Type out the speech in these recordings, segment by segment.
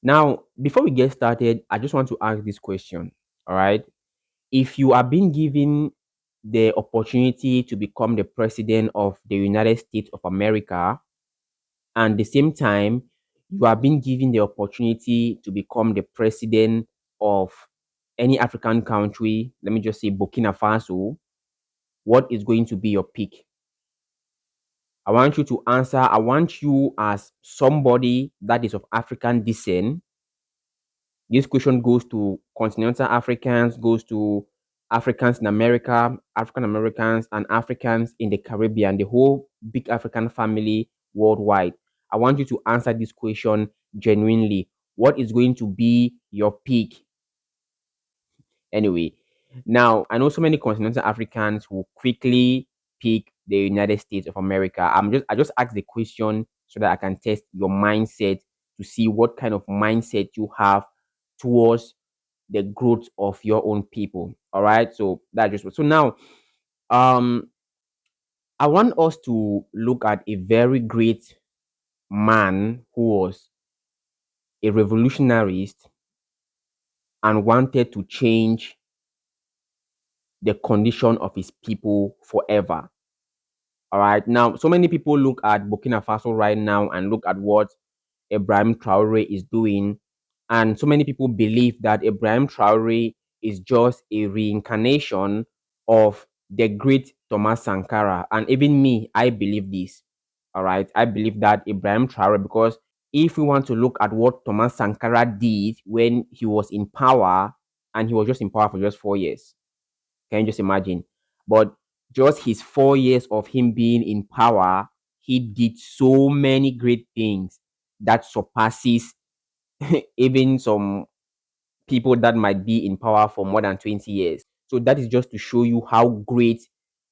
Now, before we get started, I just want to ask this question. All right. If you are being given the opportunity to become the president of the United States of America, and the same time, you are being given the opportunity to become the president of any African country, let me just say Burkina Faso, what is going to be your pick? I want you to answer. I want you, as somebody that is of African descent. This question goes to continental Africans, goes to Africans in America, African Americans, and Africans in the Caribbean, the whole big African family worldwide. I want you to answer this question genuinely. What is going to be your pick? Anyway, now I know so many continental Africans will quickly pick the United States of America. I just asked the question so that I can test your mindset to see what kind of mindset you have towards the growth of your own people. All right. So that just so now um I want us to look at a very great man who was a revolutionarist and wanted to change the condition of his people forever. All right. Now, so many people look at Burkina Faso right now and look at what Ibrahim Traore is doing. And so many people believe that Ibrahim Traore is just a reincarnation of the great Thomas Sankara. And even me, I believe this. All right. I believe that Ibrahim Traore, because if we want to look at what Thomas Sankara did when he was in power, and he was just in power for just 4 years. Can you just imagine? But just his 4 years of him being in power, he did so many great things that surpasses even some people that might be in power for more than 20 years. So that is just to show you how great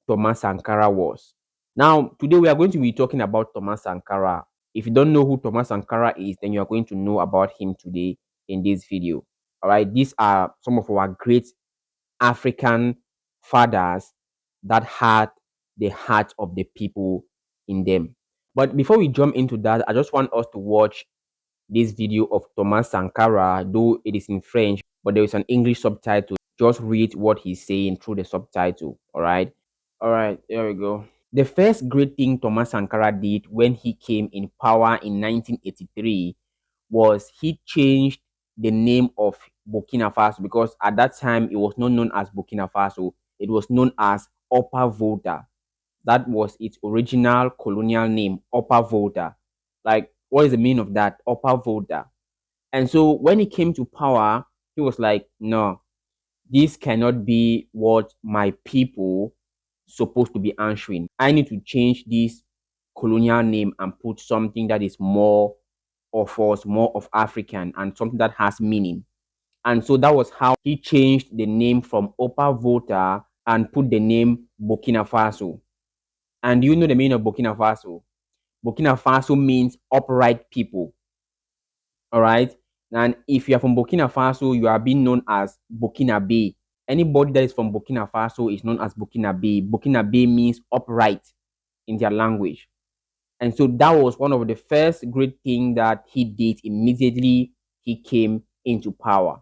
Thomas Sankara was. Now, today we are going to be talking about Thomas Sankara. If you don't know who Thomas Sankara is, then you are going to know about him today in this video. All right, these are some of our great African fathers that had the heart of the people in them. But before we jump into that, I just want us to watch this video of Thomas Sankara, though it is in French, but there is an English subtitle. Just read what he's saying through the subtitle. All right. All right. There we go. The first great thing Thomas Sankara did when he came in power in 1983 was he changed the name of Burkina Faso, because at that time it was not known as Burkina Faso, it was known as Upper Volta. That was its original colonial name, Upper Volta. Like, what is the meaning of that? Upper Volta. And so when he came to power, he was like, no, this cannot be what my people supposed to be answering. I need to change this colonial name and put something that is more of us, more of African, and something that has meaning. And so that was how he changed the name from Upper Volta and put the name Burkina Faso. And do you know the meaning of Burkina Faso? Burkina Faso means upright people. All right. And if you are from Burkina Faso, you are being known as Burkina Bay. Anybody that is from Burkina Faso is known as Burkina Bay. Burkina Bay means upright in their language. And so that was one of the first great thing that he did immediately he came into power.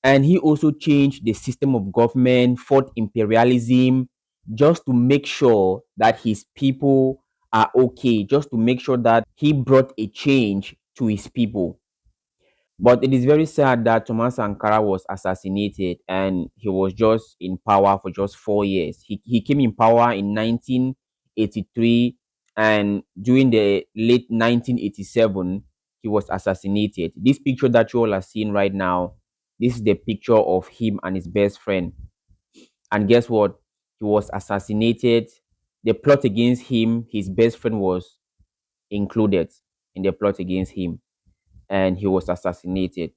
And he also changed the system of government, fought imperialism, just to make sure that his people are okay, just to make sure that he brought a change to his people. But it is very sad that Thomas Sankara was assassinated and he was just in power for just 4 years. He came in power in 1983, and during the late 1987, he was assassinated. This picture that you all are seeing right now, this is the picture of him and his best friend. And guess what? He was assassinated. The plot against him, his best friend was included in the plot against him, and he was assassinated.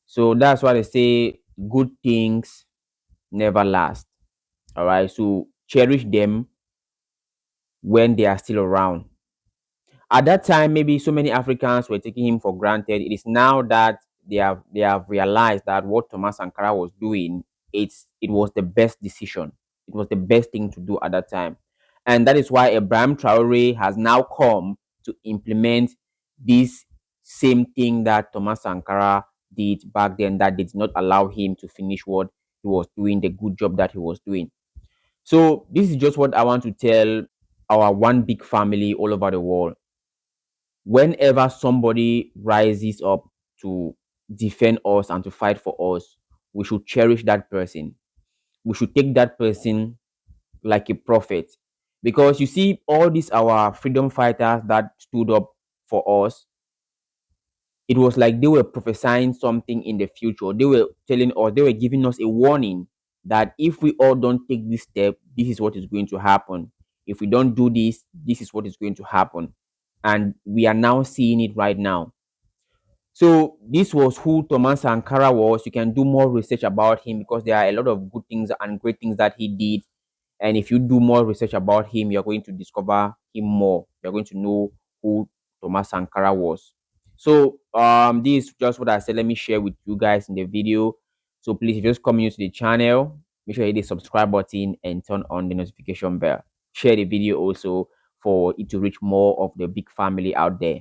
So that's why they say good things never last. All right. So cherish them when they are still around. At that time, maybe so many Africans were taking him for granted. It is now that they have realized that what Thomas Sankara was doing, it was the best decision. It was the best thing to do at that time. And that is why Ibrahim Traore has now come to implement this same thing that Thomas Sankara did back then that did not allow him to finish what he was doing, the good job that he was doing. So this is just what I want to tell our one big family all over the world. Whenever somebody rises up to defend us and to fight for us, we should cherish that person. We should take that person like a prophet. Because you see, all these our freedom fighters that stood up for us, it was like they were prophesying something in the future. They were telling us, they were giving us a warning that if we all don't take this step, this is what is going to happen. If we don't do this, this is what is going to happen. And we are now seeing it right now. So this was who Thomas Sankara was. You can do more research about him because there are a lot of good things and great things that he did. And if you do more research about him, you're going to discover him more. You're going to know who Thomas Sankara was. So this is just what I said. Let me share with you guys in the video. So please, if you just come new to the channel, make sure you hit the subscribe button and turn on the notification bell. Share the video also for it to reach more of the big family out there.